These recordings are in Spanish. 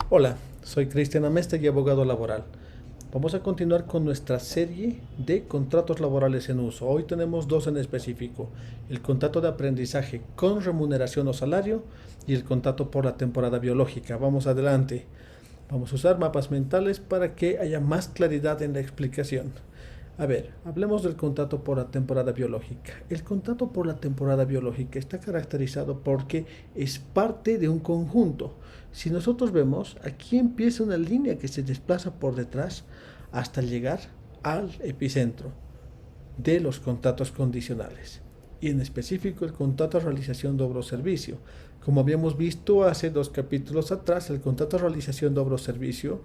Hola, soy Cristian Amestegui, abogado laboral. Vamos a continuar con nuestra serie de contratos laborales en uso. Hoy tenemos dos en específico: el contrato de aprendizaje con remuneración o salario y el contrato por la temporada biológica. Vamos adelante. Vamos a usar mapas mentales para que haya más claridad en la explicación. A ver, hablemos del contrato por la temporada biológica. El contrato por la temporada biológica está caracterizado porque es parte de un conjunto. Si nosotros vemos, aquí empieza una línea que se desplaza por detrás hasta llegar al epicentro de los contratos condicionales, y en específico el contrato de realización de obra o servicio. Como habíamos visto hace dos capítulos atrás, el contrato de realización de obra o servicio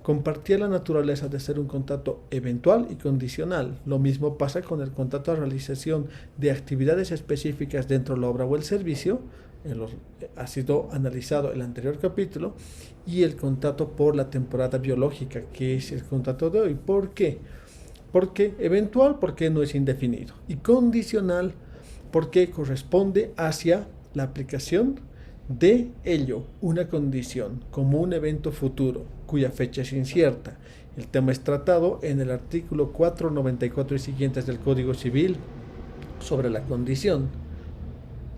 compartía la naturaleza de ser un contrato eventual y condicional. Lo mismo pasa con el contrato de realización de actividades específicas dentro de la obra o el servicio, ha sido analizado el anterior capítulo, y el contrato por la temporada biológica, que es el contrato de hoy. ¿Por qué? Porque eventual, porque no es indefinido, y condicional, porque corresponde hacia la aplicación de ello, una condición, como un evento futuro, cuya fecha es incierta. El tema es tratado en el artículo 494 y siguientes del Código Civil sobre la condición,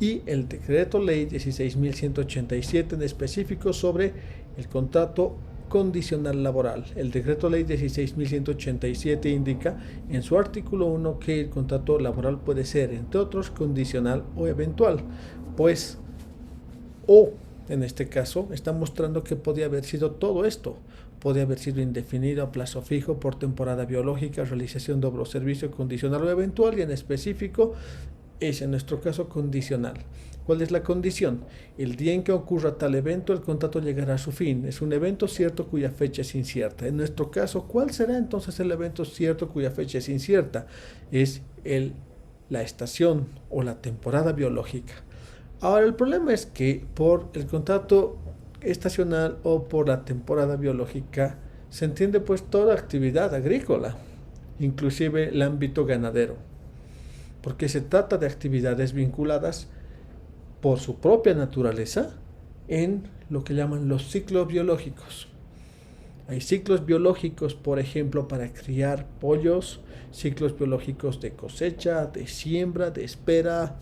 y el decreto ley 16.187 en específico sobre el contrato condicional laboral. El decreto ley 16.187 indica en su artículo 1 que el contrato laboral puede ser, entre otros, condicional o eventual. Pues, o en este caso, está mostrando que podía haber sido todo esto. Podía haber sido indefinido a plazo fijo, por temporada biológica, realización de obra o servicio condicional o eventual, y en específico es en nuestro caso condicional. ¿Cuál es la condición? El día en que ocurra tal evento, el contrato llegará a su fin. Es un evento cierto cuya fecha es incierta. En nuestro caso, ¿cuál será entonces el evento cierto cuya fecha es incierta? Es la estación o la temporada biológica. Ahora, el problema es que por el contrato estacional o por la temporada biológica se entiende pues toda actividad agrícola, inclusive el ámbito ganadero, porque se trata de actividades vinculadas por su propia naturaleza en lo que llaman los ciclos biológicos. Hay ciclos biológicos, por ejemplo, para criar pollos, ciclos biológicos de cosecha, de siembra, de espera.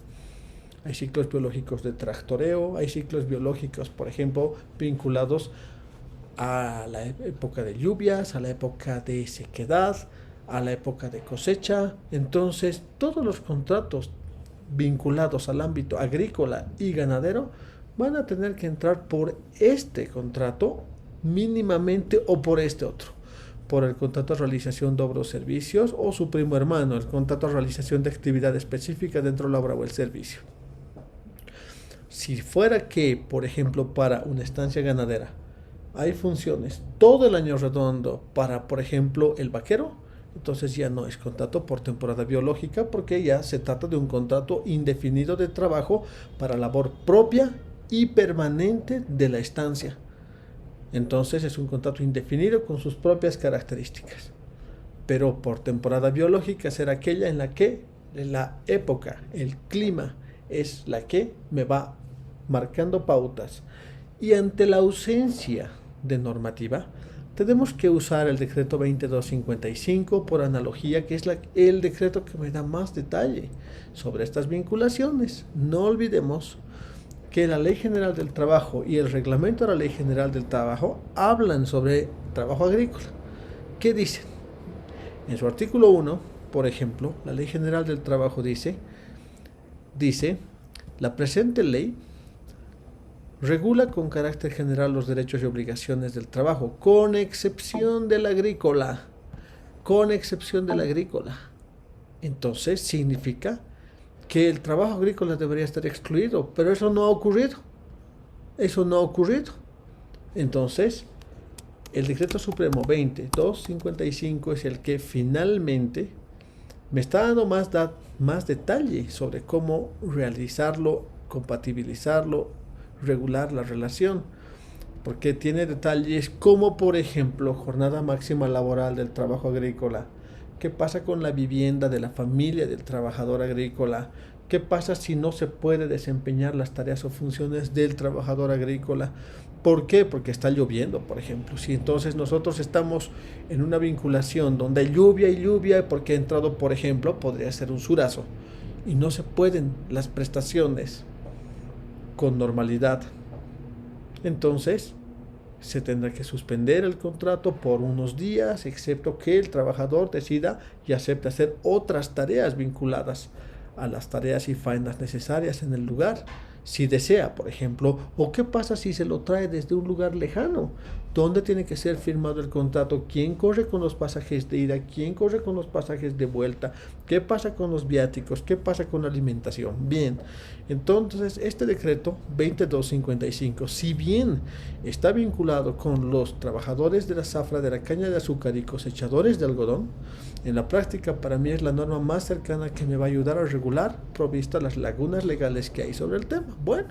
Hay ciclos biológicos de tractoreo, hay ciclos biológicos, por ejemplo, vinculados a la época de lluvias, a la época de sequedad, a la época de cosecha. Entonces, todos los contratos vinculados al ámbito agrícola y ganadero van a tener que entrar por este contrato mínimamente, o por este otro, por el contrato de realización de obra o servicios, o su primo hermano, el contrato de realización de actividad específica dentro de la obra o el servicio. Si fuera que, por ejemplo, para una estancia ganadera hay funciones todo el año redondo para, por ejemplo, el vaquero, entonces ya no es contrato por temporada biológica, porque ya se trata de un contrato indefinido de trabajo para labor propia y permanente de la estancia. Entonces es un contrato indefinido con sus propias características. Pero por temporada biológica será aquella en la que la época, el clima, es la que me va marcando pautas. Y ante la ausencia de normativa, tenemos que usar el decreto 2255 por analogía, que es el decreto que me da más detalle sobre estas vinculaciones. No olvidemos que la Ley General del Trabajo y el reglamento de la Ley General del Trabajo hablan sobre trabajo agrícola. ¿Qué dicen? En su artículo 1, por ejemplo, la Ley General del Trabajo dice, la presente ley regula con carácter general los derechos y obligaciones del trabajo, con excepción del agrícola. Con excepción del agrícola. Entonces significa que el trabajo agrícola debería estar excluido, pero eso no ha ocurrido. Eso no ha ocurrido. Entonces, el Decreto Supremo 20255 es el que finalmente me está dando más detalle sobre cómo realizarlo, compatibilizarlo, regular la relación, porque tiene detalles como, por ejemplo, jornada máxima laboral del trabajo agrícola. ¿Qué pasa con la vivienda de la familia del trabajador agrícola? ¿Qué pasa si no se puede desempeñar las tareas o funciones del trabajador agrícola? ¿Por qué? Porque está lloviendo, por ejemplo. Si entonces nosotros estamos en una vinculación donde hay lluvia y lluvia, porque ha entrado, por ejemplo, podría ser un surazo, y no se pueden las prestaciones con normalidad, entonces se tendrá que suspender el contrato por unos días, excepto que el trabajador decida y acepte hacer otras tareas vinculadas a las tareas y faenas necesarias en el lugar, si desea, por ejemplo. ¿O qué pasa si se lo trae desde un lugar lejano? ¿Dónde tiene que ser firmado el contrato? ¿Quién corre con los pasajes de ida? ¿Quién corre con los pasajes de vuelta? ¿Qué pasa con los viáticos? ¿Qué pasa con la alimentación? Bien, entonces este decreto 2255, si bien está vinculado con los trabajadores de la zafra, de la caña de azúcar y cosechadores de algodón, en la práctica para mí es la norma más cercana que me va a ayudar a regular, provista las lagunas legales que hay sobre el tema. Bueno,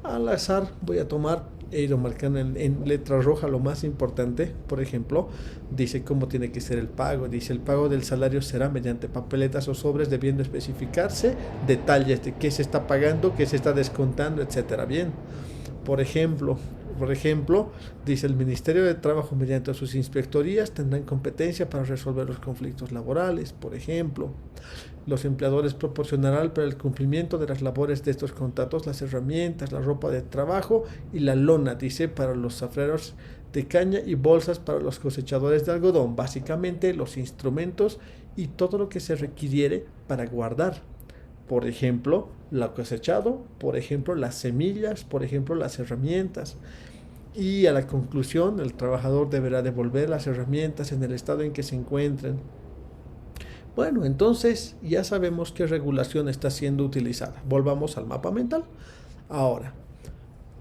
al azar voy a tomar, he ido marcando en letra roja lo más importante. Por ejemplo, dice cómo tiene que ser el pago. Dice: el pago del salario será mediante papeletas o sobres, debiendo especificarse detalles de qué se está pagando, qué se está descontando, etcétera. Bien, por ejemplo, dice: el Ministerio de Trabajo, mediante sus inspectorías, tendrán competencia para resolver los conflictos laborales. Por ejemplo, los empleadores proporcionarán para el cumplimiento de las labores de estos contratos las herramientas, la ropa de trabajo y la lona, dice, para los zafreros de caña, y bolsas para los cosechadores de algodón. Básicamente los instrumentos y todo lo que se requiere para guardar, por ejemplo, lo cosechado, por ejemplo, las semillas, por ejemplo, las herramientas. Y a la conclusión, el trabajador deberá devolver las herramientas en el estado en que se encuentren. Bueno, entonces ya sabemos qué regulación está siendo utilizada. Volvamos al mapa mental. Ahora,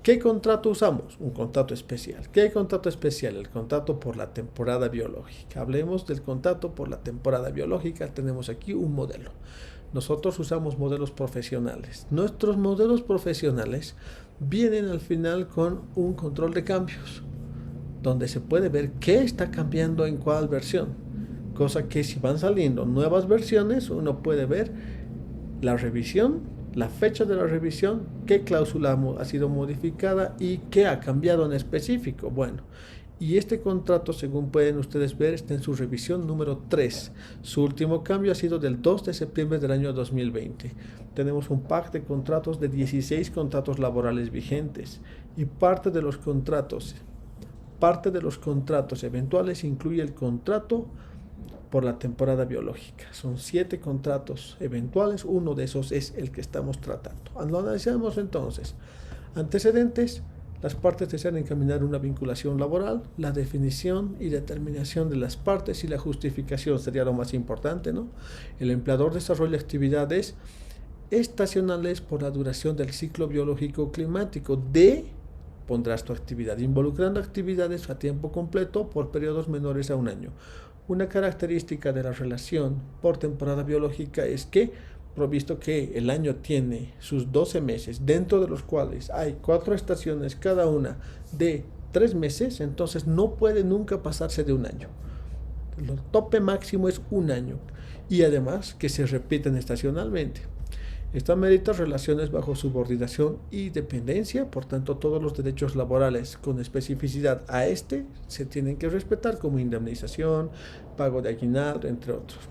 ¿qué contrato usamos? Un contrato especial. ¿Qué contrato especial? El contrato por la temporada biológica. Hablemos del contrato por la temporada biológica. Tenemos aquí un modelo. Nosotros usamos modelos profesionales. Nuestros modelos profesionales vienen al final con un control de cambios, donde se puede ver qué está cambiando en cuál versión. Cosa que si van saliendo nuevas versiones, uno puede ver la revisión, la fecha de la revisión, qué cláusula ha sido modificada y qué ha cambiado en específico. Bueno, y este contrato, según pueden ustedes ver, está en su revisión número 3. Su último cambio ha sido del 2 de septiembre del año 2020. Tenemos un pack de contratos de 16 contratos laborales vigentes, y parte de los contratos eventuales incluye el contrato por la temporada biológica. Son 7 contratos eventuales, uno de esos es el que estamos tratando. Lo analizamos entonces. Antecedentes: las partes desean encaminar una vinculación laboral, la definición y determinación de las partes y la justificación sería lo más importante, ¿no? El empleador desarrolla actividades estacionales por la duración del ciclo biológico climático pondrás tu actividad, involucrando actividades a tiempo completo por periodos menores a un año. Una característica de la relación por temporada biológica es que, provisto que el año tiene sus 12 meses, dentro de los cuales hay 4 estaciones, cada una de 3 meses, entonces no puede nunca pasarse de un año. El tope máximo es un año, y además que se repiten estacionalmente. Esto amerita relaciones bajo subordinación y dependencia, por tanto todos los derechos laborales con especificidad a se tienen que respetar, como indemnización, pago de aguinaldo, entre otros.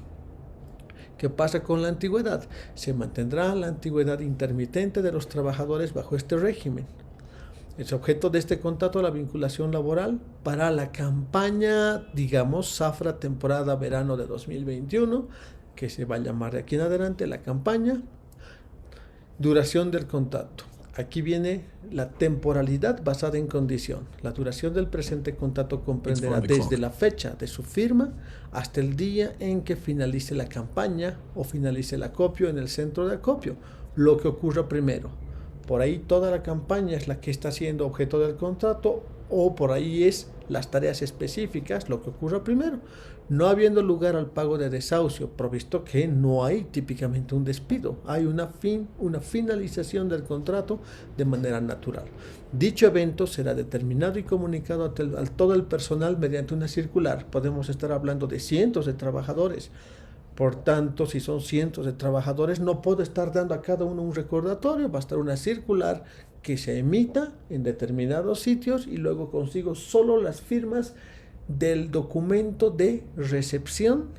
¿Qué pasa con la antigüedad? Se mantendrá la antigüedad intermitente de los trabajadores bajo este régimen. Es objeto de este contrato la vinculación laboral para la campaña, digamos, zafra temporada verano de 2021, que se va a llamar de aquí en adelante la campaña. Duración del contrato. Aquí viene la temporalidad basada en condición. La duración del presente contrato comprenderá desde la fecha de su firma hasta el día en que finalice la campaña o finalice el acopio en el centro de acopio, lo que ocurra primero. Por ahí toda la campaña es la que está siendo objeto del contrato, o por ahí es las tareas específicas, lo que ocurra primero, no habiendo lugar al pago de desahucio, provisto que no hay típicamente un despido, hay una finalización del contrato de manera natural. Dicho evento será determinado y comunicado a todo el personal mediante una circular. Podemos estar hablando de cientos de trabajadores, Por tanto, si son cientos de trabajadores, no puedo estar dando a cada uno un recordatorio, va a estar una circular que se emita en determinados sitios y luego consigo solo las firmas del documento de recepción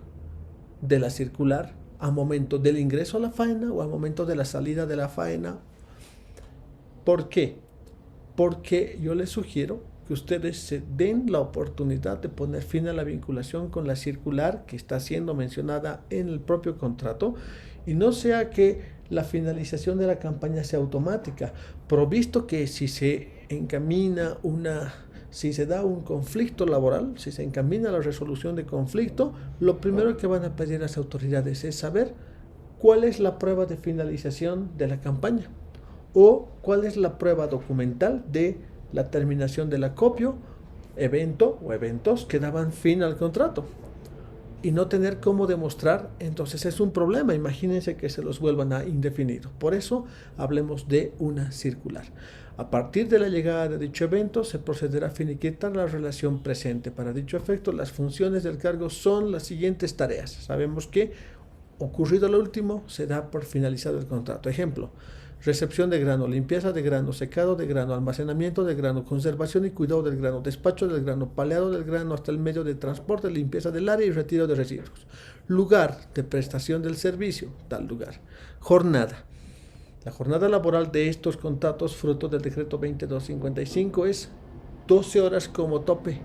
de la circular a momento del ingreso a la faena o al momento de la salida de la faena. ¿Por qué? Porque yo les sugiero que ustedes se den la oportunidad de poner fin a la vinculación con la circular que está siendo mencionada en el propio contrato y no sea que la finalización de la campaña sea automática, provisto que si se encamina si se da un conflicto laboral, si se encamina la resolución de conflicto, lo primero que van a pedir las autoridades es saber cuál es la prueba de finalización de la campaña o cuál es la prueba documental de la terminación del acopio, evento o eventos que daban fin al contrato. Y no tener cómo demostrar, entonces es un problema. Imagínense que se los vuelvan a indefinido. Por eso hablemos de una circular. A partir de la llegada de dicho evento, se procederá a finiquitar la relación presente. Para dicho efecto, las funciones del cargo son las siguientes tareas. Sabemos que, ocurrido lo último, se da por finalizado el contrato. Ejemplo: recepción de grano, limpieza de grano, secado de grano, almacenamiento de grano, conservación y cuidado del grano, despacho del grano, paleado del grano hasta el medio de transporte, limpieza del área y retiro de residuos. Lugar de prestación del servicio, tal lugar. Jornada. La jornada laboral de estos contratos, fruto del decreto 2255, es 12 horas como tope,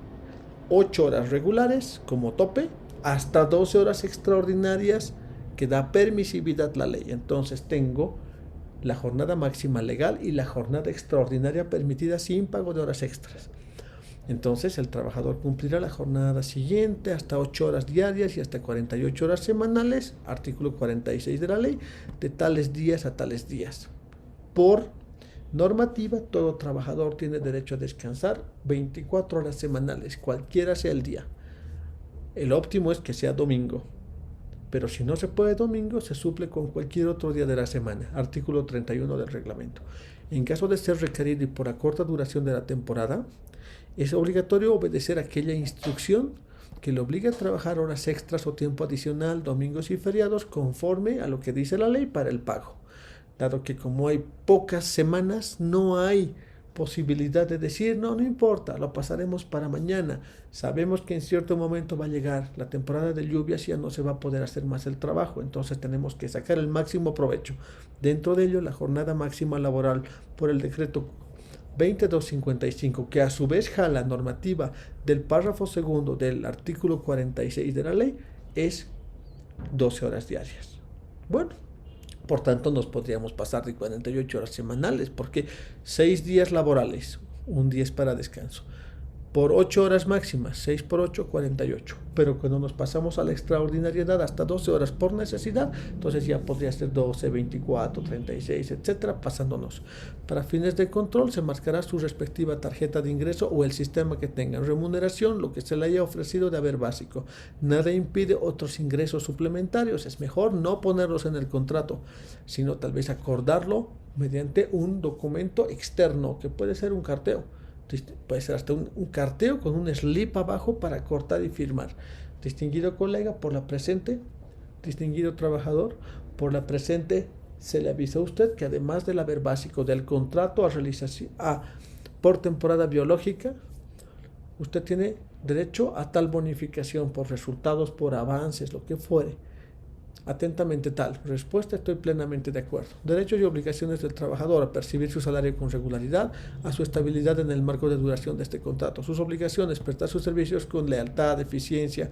8 horas regulares como tope, hasta 12 horas extraordinarias que da permisividad la ley. Entonces tengo la jornada máxima legal y la jornada extraordinaria permitida sin pago de horas extras. Entonces el trabajador cumplirá la jornada siguiente hasta 8 horas diarias y hasta 48 horas semanales, artículo 46 de la ley, de tales días a tales días. Por normativa, todo trabajador tiene derecho a descansar 24 horas semanales, cualquiera sea el día. El óptimo es que sea domingo. Pero si no se puede domingo, se suple con cualquier otro día de la semana. Artículo 31 del reglamento. En caso de ser requerido y por la corta duración de la temporada, es obligatorio obedecer aquella instrucción que le obliga a trabajar horas extras o tiempo adicional, domingos y feriados, conforme a lo que dice la ley para el pago. Dado que como hay pocas semanas, no hay posibilidad de decir, no importa, lo pasaremos para mañana. Sabemos que en cierto momento va a llegar la temporada de lluvias y ya no se va a poder hacer más el trabajo, entonces tenemos que sacar el máximo provecho. Dentro de ello, la jornada máxima laboral por el decreto 2255, que a su vez jala normativa del párrafo segundo del artículo 46 de la ley, es 12 horas diarias. Bueno, por tanto, nos podríamos pasar de 48 horas semanales, porque 6 días laborales, un día es para descanso, por 8 horas máximas, 6 por 8, 48. Pero cuando nos pasamos a la extraordinariedad hasta 12 horas por necesidad, entonces ya podría ser 12, 24, 36, etcétera, pasándonos. Para fines de control se marcará su respectiva tarjeta de ingreso o el sistema que tengan. Remuneración, lo que se le haya ofrecido de haber básico. Nada impide otros ingresos suplementarios. Es mejor no ponerlos en el contrato, sino tal vez acordarlo mediante un documento externo, que puede ser un carteo. Puede ser hasta un carteo con un slip abajo para cortar y firmar. Distinguido colega, por la presente, distinguido trabajador, por la presente se le avisa a usted que además del haber básico del contrato a realización por temporada biológica, usted tiene derecho a tal bonificación por resultados, por avances, lo que fuere. Atentamente tal. Respuesta: estoy plenamente de acuerdo. Derechos y obligaciones del trabajador: a percibir su salario con regularidad, a su estabilidad en el marco de duración de este contrato. Sus obligaciones: prestar sus servicios con lealtad, eficiencia,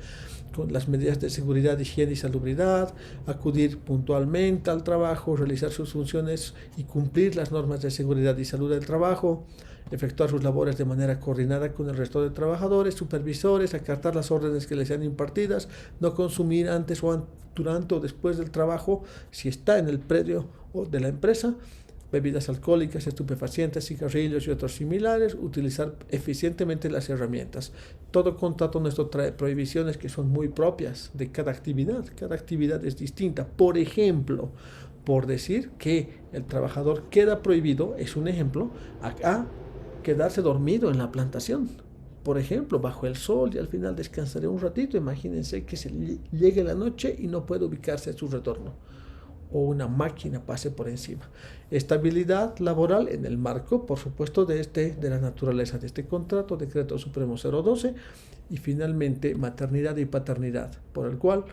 con las medidas de seguridad, higiene y salubridad, acudir puntualmente al trabajo, realizar sus funciones y cumplir las normas de seguridad y salud del trabajo, efectuar sus labores de manera coordinada con el resto de trabajadores, supervisores, acatar las órdenes que les sean impartidas, no consumir antes o durante o después del trabajo, si está en el predio de la empresa, bebidas alcohólicas, estupefacientes, cigarrillos y otros similares, utilizar eficientemente las herramientas. Todo contrato nuestro trae prohibiciones que son muy propias de cada actividad es distinta. Por ejemplo, por decir que el trabajador queda prohibido, es un ejemplo, a quedarse dormido en la plantación. por ejemplo, bajo el sol y al final descansaré un ratito. Imagínense que se llegue la noche y no puede ubicarse a su retorno o una máquina pase por encima. Estabilidad laboral en el marco, por supuesto, de la naturaleza de este contrato, Decreto Supremo 012, y finalmente maternidad y paternidad, por el cual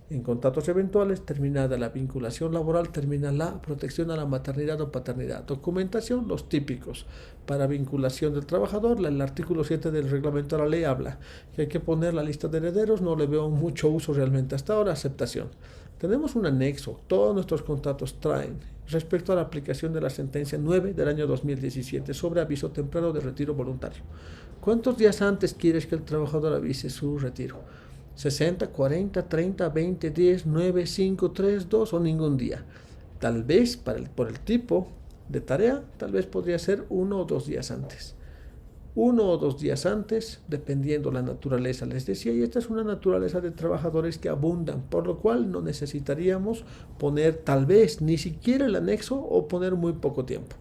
en contratos eventuales, terminada la vinculación laboral, termina la protección a la maternidad o paternidad. Documentación, los típicos. Para vinculación del trabajador, el artículo 7 del reglamento de la ley habla que hay que poner la lista de herederos, no le veo mucho uso realmente hasta ahora, aceptación. Tenemos un anexo, todos nuestros contratos traen respecto a la aplicación de la sentencia 9 del año 2017 sobre aviso temprano de retiro voluntario. ¿Cuántos días antes quieres que el trabajador avise su retiro? 60, 40, 30, 20, 10, 9, 5, 3, 2 o ningún día. Tal vez por el tipo de tarea, tal vez podría ser 1 o 2 días antes. 1 o 2 días antes, dependiendo la naturaleza, les decía, y esta es una naturaleza de trabajadores que abundan, por lo cual no necesitaríamos poner tal vez ni siquiera el anexo o poner muy poco tiempo.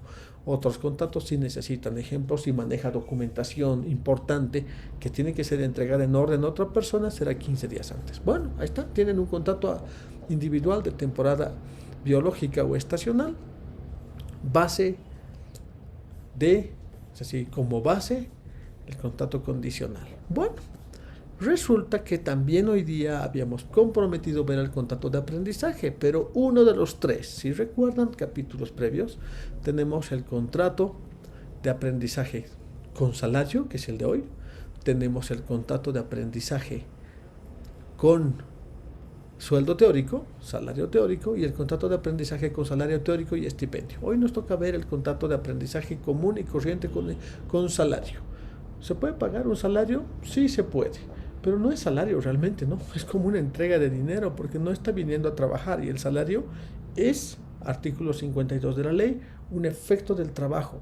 Otros contratos sí necesitan ejemplos, si maneja documentación importante que tiene que ser entregada en orden a otra persona, será 15 días antes. Bueno, ahí está, tienen un contrato individual de temporada biológica o estacional, base es así, como base, el contrato condicional. Bueno, resulta que también hoy día habíamos comprometido ver el contrato de aprendizaje, pero uno de los tres, si recuerdan capítulos previos, tenemos el contrato de aprendizaje con salario, que es el de hoy, tenemos el contrato de aprendizaje con sueldo teórico, salario teórico, y el contrato de aprendizaje con salario teórico y estipendio. Hoy nos toca ver el contrato de aprendizaje común y corriente con salario. ¿Se puede pagar un salario? Sí se puede, pero no es salario realmente, ¿no? Es como una entrega de dinero porque no está viniendo a trabajar y el salario es, artículo 52 de la ley, un efecto del trabajo.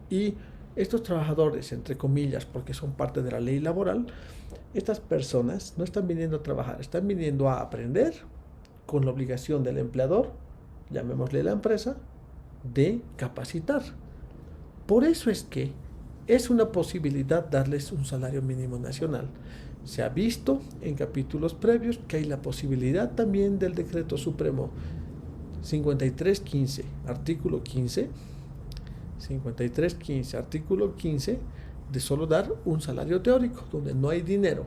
Y estos trabajadores, entre comillas, porque son parte de la ley laboral, estas personas no están viniendo a trabajar, están viniendo a aprender con la obligación del empleador, llamémosle la empresa, de capacitar. Por eso es que es una posibilidad darles un salario mínimo nacional. Se ha visto en capítulos previos que hay la posibilidad también del Decreto Supremo 5315, artículo 15, 5315, artículo 15, de solo dar un salario teórico, donde no hay dinero,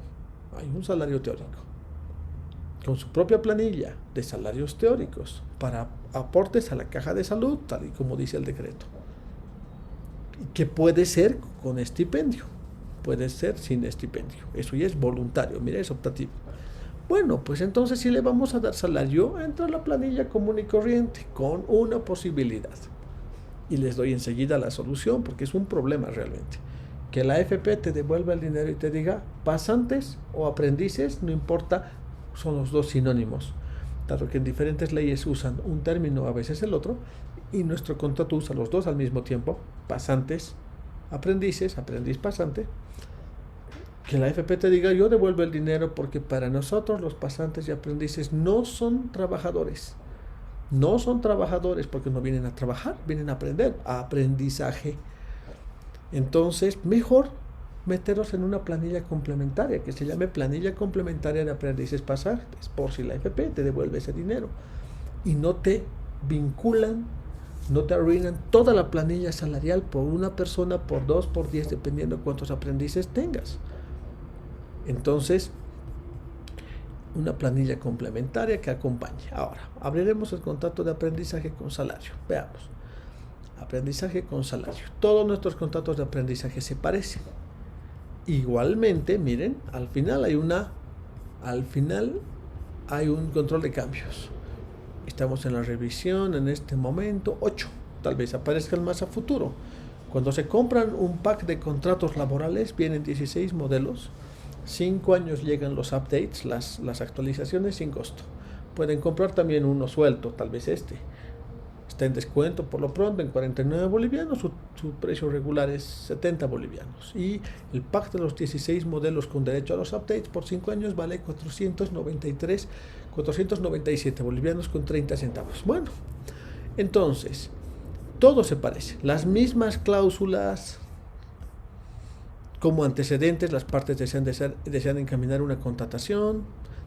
hay un salario teórico, con su propia planilla de salarios teóricos para aportes a la caja de salud, tal y como dice el decreto. Que puede ser con estipendio, puede ser sin estipendio, eso ya es voluntario, mira, es optativo. Bueno, pues entonces si le vamos a dar salario, entra la planilla común y corriente con una posibilidad. Y les doy enseguida la solución porque es un problema realmente. Que la AFP te devuelva el dinero y te diga pasantes o aprendices, no importa, son los dos sinónimos. Dado que en diferentes leyes usan un término, a veces el otro, y nuestro contrato usa los dos al mismo tiempo, pasantes, aprendices, aprendiz pasante. Que la AFP te diga yo devuelvo el dinero porque para nosotros los pasantes y aprendices no son trabajadores. No son trabajadores porque no vienen a trabajar, vienen a aprender, a aprendizaje. Entonces, mejor meterlos en una planilla complementaria, que se llame planilla complementaria de aprendices pasantes, por si la AFP te devuelve ese dinero. Y no te vinculan, no te arruinan toda la planilla salarial por una persona, por 2, por 10, dependiendo de cuántos aprendices tengas. Entonces, una planilla complementaria que acompañe. Ahora, abriremos el contrato de aprendizaje con salario. Veamos. Aprendizaje con salario. Todos nuestros contratos de aprendizaje se parecen. Igualmente, miren, al final hay un control de cambios. Estamos en la revisión en este momento 8. Tal vez aparezcan más a futuro. Cuando se compran un pack de contratos laborales, vienen 16 modelos. 5 años llegan los updates, las actualizaciones sin costo. Pueden comprar también uno suelto, tal vez este. Está en descuento por lo pronto en 49 bolivianos, su precio regular es 70 bolivianos. Y el pack de los 16 modelos con derecho a los updates por 5 años vale 497 bolivianos con 30 centavos. Bueno, entonces, todo se parece. Las mismas cláusulas, Como antecedentes, las partes desean encaminar una contratación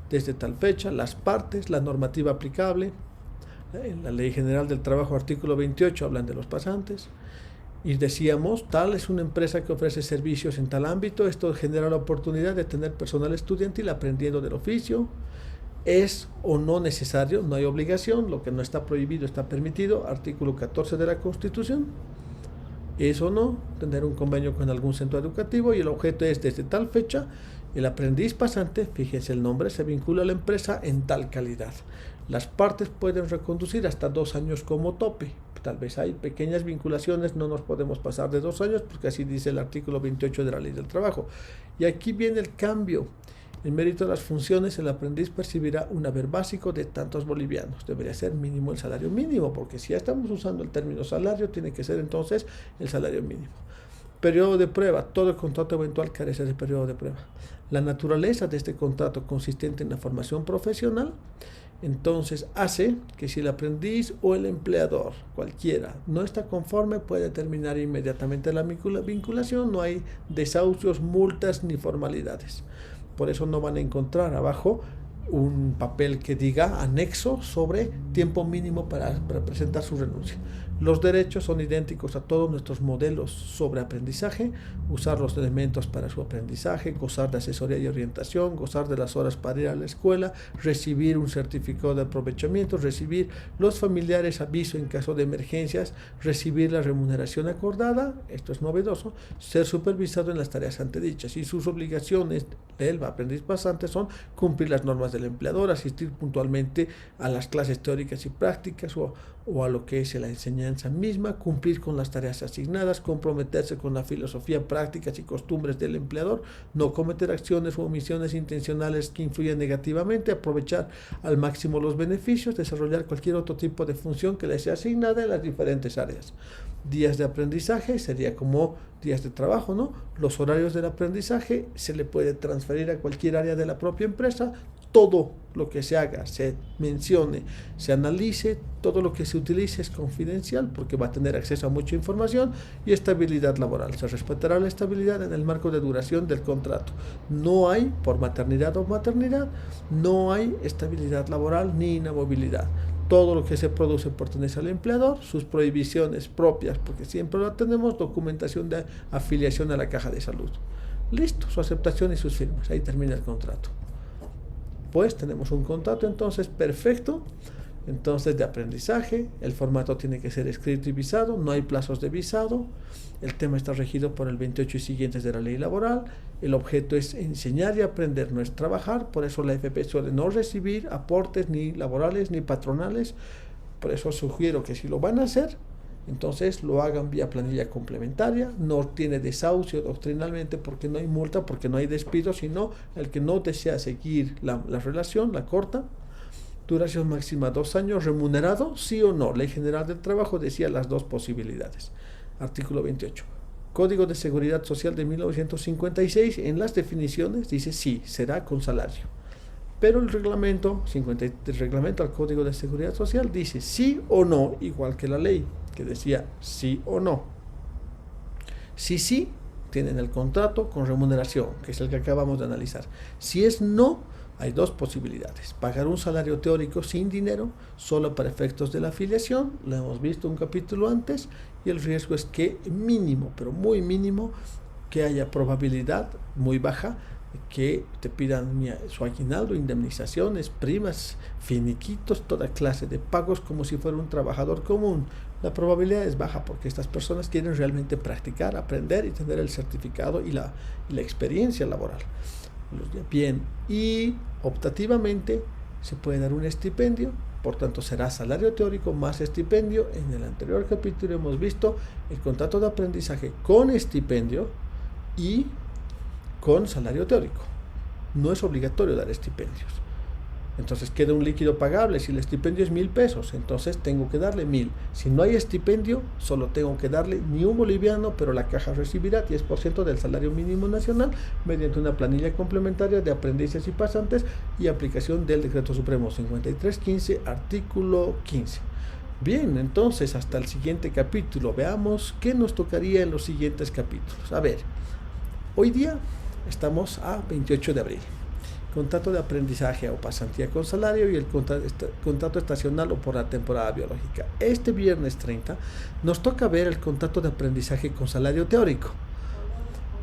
desde tal fecha, las partes, la normativa aplicable, en la Ley General del Trabajo, artículo 28, hablan de los pasantes. Y decíamos, tal es una empresa que ofrece servicios en tal ámbito, esto genera la oportunidad de tener personal estudiantil aprendiendo del oficio. Es o no necesario, no hay obligación, lo que no está prohibido está permitido, artículo 14 de la Constitución. Es o no tener un convenio con algún centro educativo y el objeto es desde tal fecha, el aprendiz pasante, fíjese el nombre, se vincula a la empresa en tal calidad. Las partes pueden reconducir hasta 2 años como tope. Tal vez hay pequeñas vinculaciones, no nos podemos pasar de 2 años porque así dice el artículo 28 de la Ley del Trabajo. Y aquí viene el cambio. En mérito de las funciones, el aprendiz percibirá un haber básico de tantos bolivianos. Debería ser mínimo el salario mínimo, porque si ya estamos usando el término salario, tiene que ser entonces el salario mínimo. Periodo de prueba. Todo el contrato eventual carece de periodo de prueba. La naturaleza de este contrato consistente en la formación profesional, entonces hace que si el aprendiz o el empleador, cualquiera, no está conforme, puede terminar inmediatamente la vinculación. No hay desahucios, multas ni formalidades. Por eso no van a encontrar abajo un papel que diga anexo sobre tiempo mínimo para presentar su renuncia. Los derechos son idénticos a todos nuestros modelos sobre aprendizaje: usar los elementos para su aprendizaje, gozar de asesoría y orientación, gozar de las horas para ir a la escuela, recibir un certificado de aprovechamiento, recibir los familiares aviso en caso de emergencias, recibir la remuneración acordada, esto es novedoso, ser supervisado en las tareas antedichas, y sus obligaciones del aprendiz pasante son cumplir las normas del empleador, asistir puntualmente a las clases teóricas y prácticas o a lo que es la enseñanza misma, cumplir con las tareas asignadas, comprometerse con la filosofía, prácticas y costumbres del empleador, no cometer acciones o omisiones intencionales que influyan negativamente, aprovechar al máximo los beneficios, desarrollar cualquier otro tipo de función que le sea asignada en las diferentes áreas. Días de aprendizaje sería como días de trabajo, ¿no? Los horarios del aprendizaje se le puede transferir a cualquier área de la propia empresa. Todo lo que se haga, se mencione, se analice, todo lo que se utilice es confidencial porque va a tener acceso a mucha información. Y estabilidad laboral, se respetará la estabilidad en el marco de duración del contrato. No hay, por maternidad o maternidad, no hay estabilidad laboral ni inamovilidad. Todo lo que se produce pertenece al empleador, sus prohibiciones propias, porque siempre lo tenemos, documentación de afiliación a la caja de salud. Listo, su aceptación y sus firmas, ahí termina el contrato. Pues tenemos un contrato entonces perfecto, entonces de aprendizaje. El formato tiene que ser escrito y visado, no hay plazos de visado. El tema está regido por el 28 y siguientes de la ley laboral. El objeto es enseñar y aprender, no es trabajar. Por eso la AFP suele no recibir aportes ni laborales ni patronales. Por eso sugiero que si lo van a hacer, entonces lo hagan vía planilla complementaria. No tiene desahucio doctrinalmente porque no hay multa, porque no hay despido, sino el que no desea seguir la relación, la corta. Duración máxima 2 años, remunerado, sí o no. Ley General del Trabajo decía las dos posibilidades. Artículo 28. Código de Seguridad Social de 1956, en las definiciones dice sí, será con salario. Pero el reglamento al Código de Seguridad Social dice sí o no, igual que la ley, que decía sí o no. Sí, tienen el contrato con remuneración, que es el que acabamos de analizar. Si es no, hay dos posibilidades: pagar un salario teórico sin dinero, solo para efectos de la afiliación, lo hemos visto un capítulo antes, y el riesgo es que mínimo, pero muy mínimo, que haya probabilidad muy baja que te pidan su aguinaldo, indemnizaciones, primas, finiquitos, toda clase de pagos como si fuera un trabajador común. La probabilidad es baja porque estas personas quieren realmente practicar, aprender y tener el certificado y la experiencia laboral. Bien, y optativamente se puede dar un estipendio, por tanto será salario teórico más estipendio. En el anterior capítulo hemos visto el contrato de aprendizaje con estipendio y con salario teórico. No es obligatorio dar estipendios. Entonces queda un líquido pagable. Si el estipendio es 1.000 pesos, entonces tengo que darle 1.000. Si no hay estipendio, solo tengo que darle ni un boliviano, pero la caja recibirá 10% del salario mínimo nacional mediante una planilla complementaria de aprendices y pasantes y aplicación del Decreto Supremo 5315, artículo 15. Bien, entonces hasta el siguiente capítulo. Veamos qué nos tocaría en los siguientes capítulos. A ver, Hoy día estamos a 28 de abril. Contrato de aprendizaje o pasantía con salario y el contrato estacional o por la temporada biológica. Este viernes 30 nos toca ver el contrato de aprendizaje con salario teórico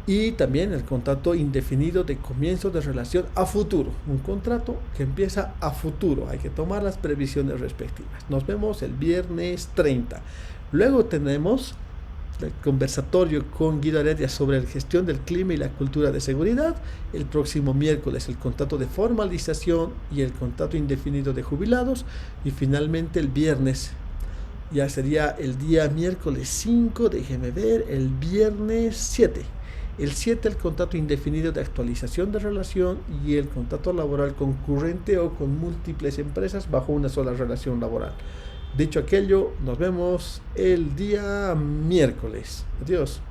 y también el contrato indefinido de comienzo de relación a futuro. Un contrato que empieza a futuro. Hay que tomar las previsiones respectivas. Nos vemos el viernes 30. Luego tenemos el conversatorio con Guido Heredia sobre la gestión del clima y la cultura de seguridad. El próximo miércoles el contrato de formalización y el contrato indefinido de jubilados. Y finalmente el viernes, ya sería el día miércoles 5, déjeme ver, el viernes 7. El 7 el contrato indefinido de actualización de relación y el contrato laboral concurrente o con múltiples empresas bajo una sola relación laboral. Dicho aquello, nos vemos el día miércoles. Adiós.